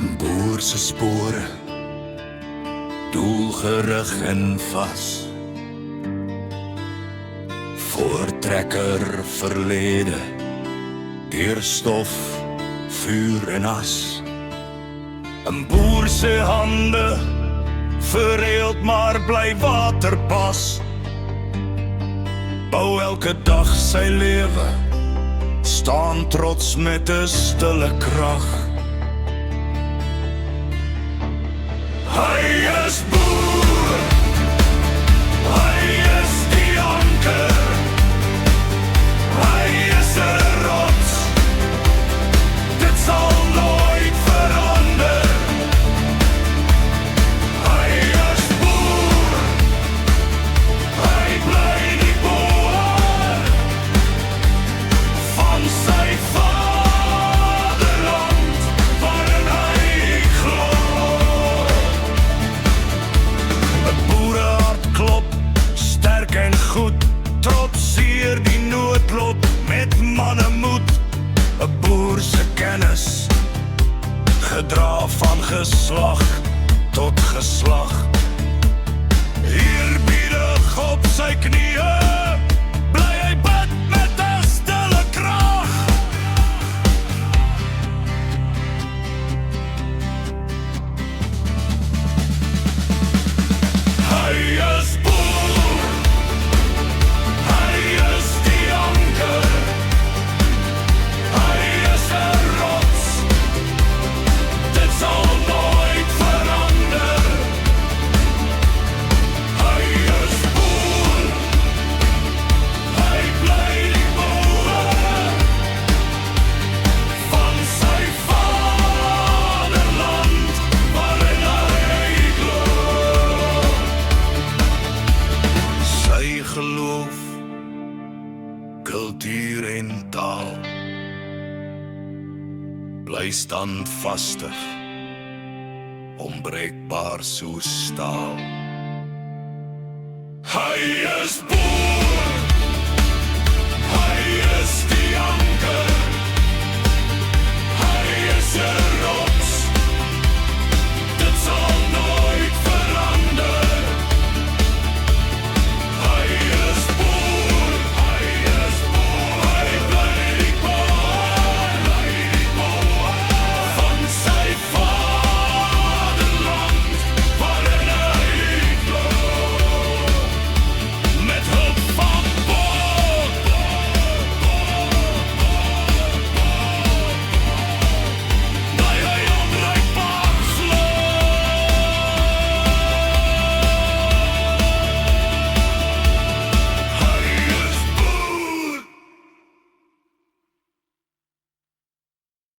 'n boer se spore, doelgerig en vas. Voortrekker verlede, deur stof, vuur en as. 'n boer se hande, verreeld maar bly waterpas. Bou elke dag sy lewe, staan trots met 'n stille krag. Hy is boer, hy is die anker, hy is 'n rots, dit sal nooit verander. Hy is boer, hy bly die boer van sy vaderland waarin hy glo. 'n boerehart klop, sterk en goed, trotseer die noodlot met mannemoed. 'n boer se kennis, gedra van geslag tot geslag. Eerbiedig op sy knieë, bly hy bid met 'n stille krag. Hy is boer, hy is die anker, hy is 'n rots, dit sal nooit verander. Hy is boer, hy bly die boer van sy vaderland waarin hy glo. Sy geloof, kultuur en taal bly standvastig, onbreekbaar soos staal. Hy is boer.